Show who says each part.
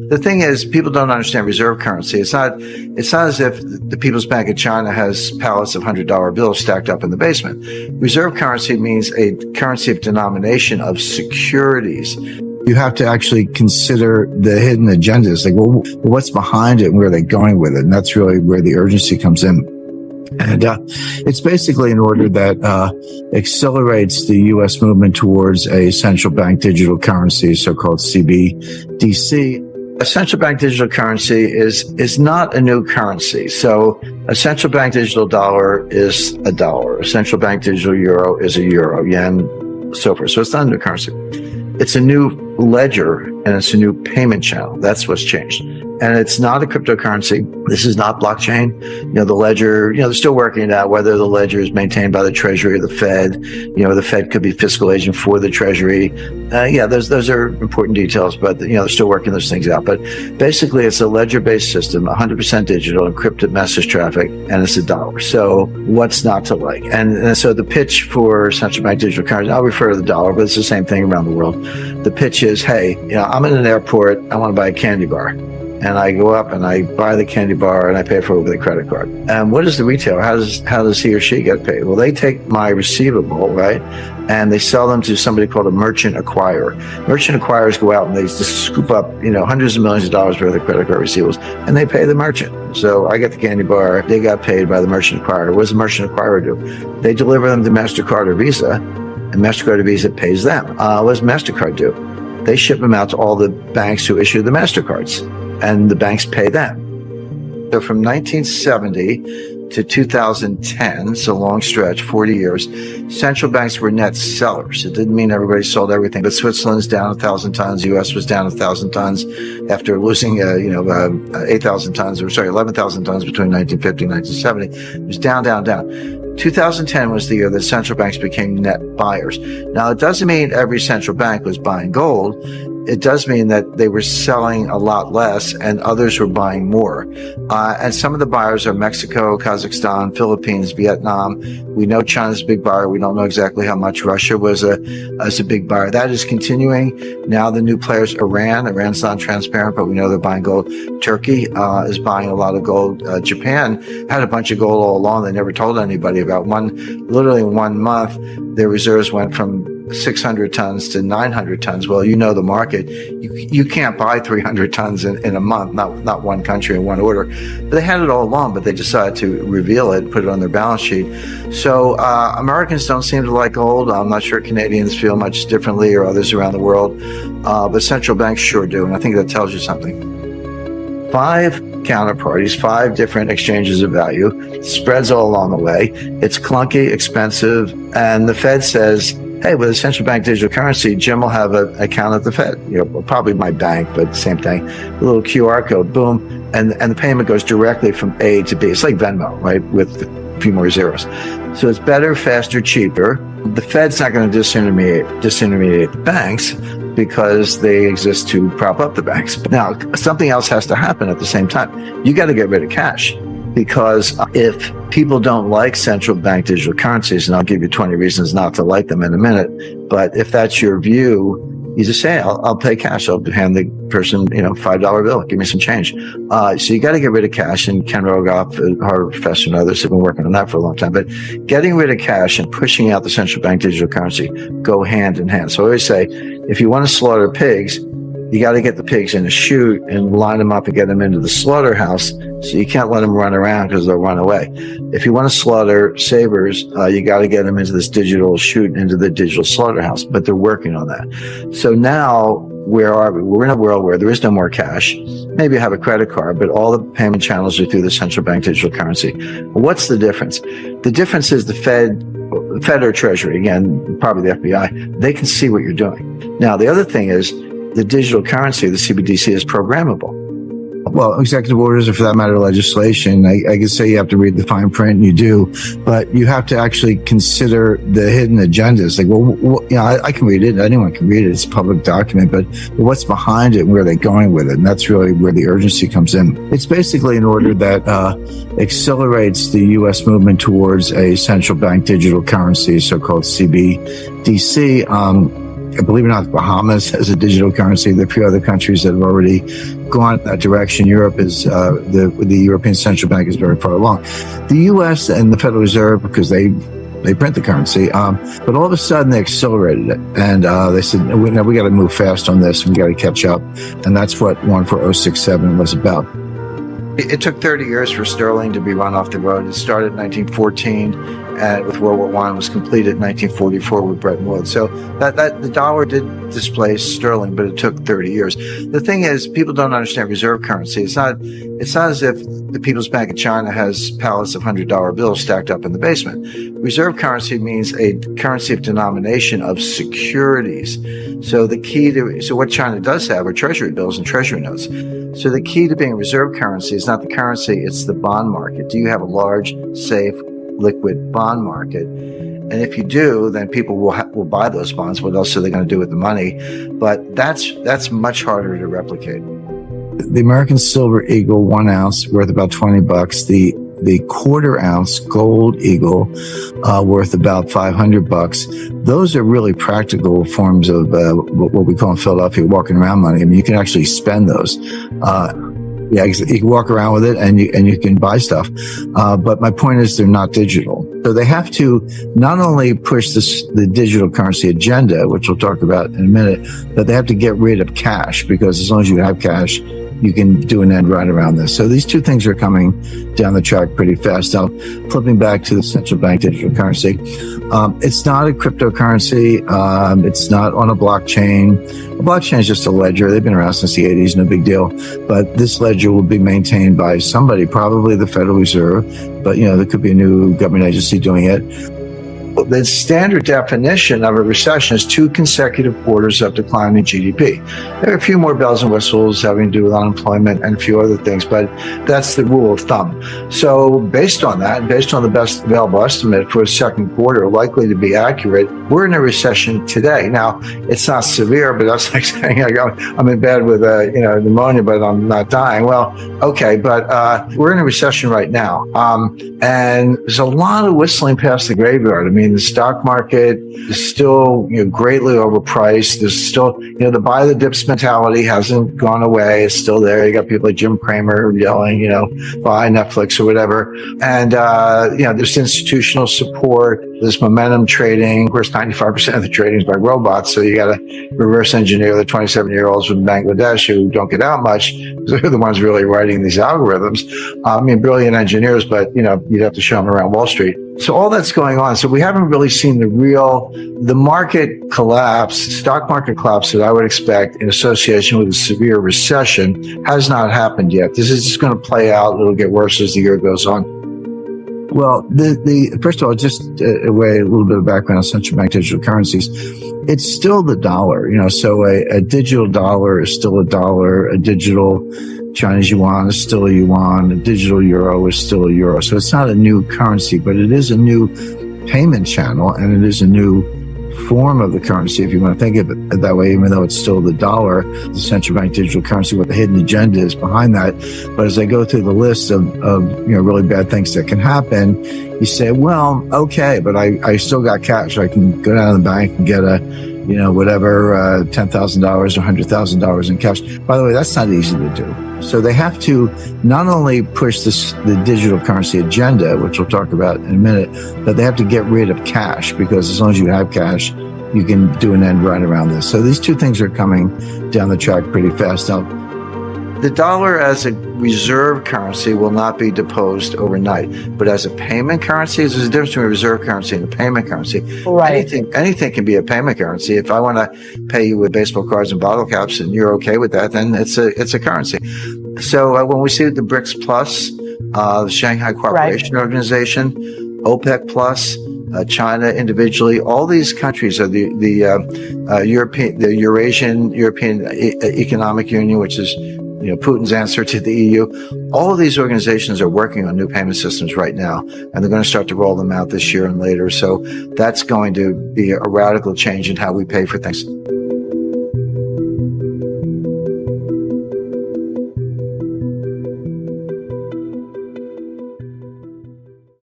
Speaker 1: The thing is, people don't understand reserve currency. It's not as if the People's Bank of China has pallets of $100 bills stacked up in the basement. Reserve currency means a currency of denomination of securities. You have to actually consider the hidden agendas. Like, well, what's behind it and where are they going with it? And that's really where the urgency comes in. And it's basically an order that accelerates the U.S. movement towards a central bank digital currency, so-called CBDC. A central bank digital currency is not a new currency. So a central bank digital dollar is a dollar. A central bank digital euro is a euro, yen, so forth. So it's not a new currency. It's a new ledger and it's a new payment channel. That's what's changed. And it's not a cryptocurrency. This is not blockchain. The ledger, they're still working it out whether the ledger is maintained by the Treasury or the Fed. The Fed could be fiscal agent for the Treasury. Those are important details, but they're still working those things out. But basically, it's a ledger-based system, 100% digital, encrypted message traffic, and it's a dollar. So what's not to like? And so the pitch for central bank digital currency, I'll refer to the dollar, but it's the same thing around the world. The pitch is, hey, I'm in an airport. I want to buy a candy bar. And I go up and I buy the candy bar and I pay for it with a credit card. And what is the retailer? How does he or she get paid? Well, they take my receivable, right? And they sell them to somebody called a merchant acquirer. Merchant acquirers go out and they just scoop up, hundreds of millions of dollars worth of credit card receivables, and they pay the merchant. So I get the candy bar. They got paid by the merchant acquirer. What does the merchant acquirer do? They deliver them to MasterCard or Visa, and MasterCard or Visa pays them. What does MasterCard do? They ship them out to all the banks who issue the MasterCards, and the banks pay them. So from 1970 to 2010, so long stretch, 40 years, central banks were net sellers. It didn't mean everybody sold everything, but Switzerland's down 1,000 tons, U.S. was down 1,000 tons after losing, 8,000 tons, 11,000 tons between 1950 and 1970. It was down, down, down. 2010 was the year that central banks became net buyers. Now, it doesn't mean every central bank was buying gold. It does mean that they were selling a lot less and others were buying more. And some of the buyers are Mexico, Kazakhstan, Philippines, Vietnam. We know China's a big buyer. We don't know exactly how much. Russia was a big buyer. That is continuing. Now the new players, Iran's not transparent, but we know they're buying gold. Turkey is buying a lot of gold. Japan had a bunch of gold all along. They never told anybody about. Literally in 1 month, their reserves went from 600 tons to 900 tons. Well, the market. You can't buy 300 tons in a month, not one country in one order. But they had it all along, but they decided to reveal it, put it on their balance sheet. So Americans don't seem to like gold. I'm not sure Canadians feel much differently or others around the world, but central banks sure do, and I think that tells you something. 5 counterparties, 5 different exchanges of value, spreads all along the way. It's clunky, expensive, and the Fed says, hey, with a central bank digital currency, Jim will have an account at the Fed. Probably my bank, but same thing. A little QR code, boom, and the payment goes directly from A to B. It's like Venmo, right, with a few more zeros. So it's better, faster, cheaper. The Fed's not going to disintermediate the banks because they exist to prop up the banks. But now, something else has to happen at the same time. You got to get rid of cash. Because if people don't like central bank digital currencies, and I'll give you 20 reasons not to like them in a minute, but if that's your view, you just say, I'll pay cash. I'll hand the person, $5 bill. Give me some change. So you got to get rid of cash. And Ken Rogoff, a Harvard professor, and others have been working on that for a long time. But getting rid of cash and pushing out the central bank digital currency go hand in hand. So I always say, if you want to slaughter pigs, you got to get the pigs in a chute and line them up and get them into the slaughterhouse. So you can't let them run around because they'll run away. If you want to slaughter sabers, you got to get them into this digital chute, into the digital slaughterhouse. But they're working on that. So now, where are we? We're in a world where there is no more cash. Maybe you have a credit card, but all the payment channels are through the central bank digital currency. What's the difference? The difference is the Fed or Treasury, again, probably the FBI, they can see what you're doing. Now, the other thing is, the digital currency, the CBDC, is programmable. Well, executive orders, or for that matter, legislation, I can say you have to read the fine print, and you do, but you have to actually consider the hidden agendas. Like, I can read it. Anyone can read it. It's a public document, but what's behind it and where are they going with it? And that's really where the urgency comes in. It's basically an order that accelerates the U.S. movement towards a central bank digital currency, so-called CBDC. believe it or not, Bahamas has a digital currency. There are a few other countries that have already gone in that direction. Europe is, the European Central Bank is very far along. The U.S. and the Federal Reserve, because they print the currency, but all of a sudden they accelerated it. And they said, we got to move fast on this. We got to catch up. And that's what 14067 was about. It took 30 years for sterling to be run off the road. It started in 1914 and with World War I, was completed in 1944 with Bretton Woods. So that the dollar did displace sterling, but it took 30 years. The thing is, people don't understand reserve currency. It's not as if the People's Bank of China has pallets of $100 bills stacked up in the basement. Reserve currency means a currency of denomination of securities. So what China does have are treasury bills and treasury notes. So the key to being a reserve currency is not the currency, it's the bond market. Do you have a large, safe, liquid bond market? And if you do, then people will buy those bonds. What else are they going to do with the money? But that's much harder to replicate. The American Silver Eagle 1 ounce worth about $20. The quarter ounce gold eagle worth about $500. Those are really practical forms of what we call in Philadelphia walking around money. I mean, you can actually spend those. Yeah, you can walk around with it and you can buy stuff. But my point is they're not digital. So they have to not only push the digital currency agenda, which we'll talk about in a minute, but they have to get rid of cash, because as long as you have cash, you can do an end run around this. So these two things are coming down the track pretty fast. Now, flipping back to the central bank digital currency, it's not a cryptocurrency. It's not on a blockchain. A blockchain is just a ledger. They've been around since the 80s, no big deal. But this ledger will be maintained by somebody, probably the Federal Reserve, but there could be a new government agency doing it. The standard definition of a recession is 2 consecutive quarters of declining GDP. There are a few more bells and whistles having to do with unemployment and a few other things, but that's the rule of thumb. So based on that, based on the best available estimate for the second quarter, likely to be accurate, we're in a recession today. Now, it's not severe, but that's like saying I'm in bed with pneumonia, but I'm not dying. Well, okay, but we're in a recession right now. And there's a lot of whistling past the graveyard. I mean, the stock market is still greatly overpriced. There's still the buy the dips mentality hasn't gone away. It's still there. You got people like Jim Cramer yelling, buy Netflix or whatever. And there's institutional support. There's momentum trading. Of course, 95% of the trading is by robots. So you got to reverse engineer the 27-year-olds from Bangladesh who don't get out much. They're the ones really writing these algorithms. Brilliant engineers, but you'd have to show them around Wall Street. So all that's going on. So we haven't really seen the market collapse, stock market collapse that I would expect in association with a severe recession has not happened yet. This is just going to play out. It'll get worse as the year goes on. Well, first of all, just a little bit of background on central bank digital currencies. It's still the dollar, so a digital dollar is still a dollar. A digital Chinese yuan is still a yuan. A digital euro is still a euro. So it's not a new currency, but it is a new payment channel, and it is a new form of the currency, if you want to think of it that way, even though it's still the dollar, the central bank digital currency, what the hidden agenda is behind that. But as I go through the list of really bad things that can happen, you say, well, okay, but I still got cash. I can go down to the bank and get a $10,000 or $100,000 in cash. By the way, that's not easy to do. So they have to not only push the digital currency agenda, which we'll talk about in a minute, but they have to get rid of cash, because as long as you have cash, you can do an end run around this. So these two things are coming down the track pretty fast. Now, the dollar as a reserve currency will not be deposed overnight, but as a payment currency, there's a difference between a reserve currency and a payment currency. Right. Anything can be a payment currency. If I want to pay you with baseball cards and bottle caps and you're okay with that, then it's a currency. So when we see the BRICS Plus, the Shanghai Cooperation Organization, OPEC Plus, China individually, all these countries are the Eurasian European Economic Union, which is Putin's answer to the EU. All of these organizations are working on new payment systems right now, and they're going to start to roll them out this year and later. So that's going to be a radical change in how we pay for things.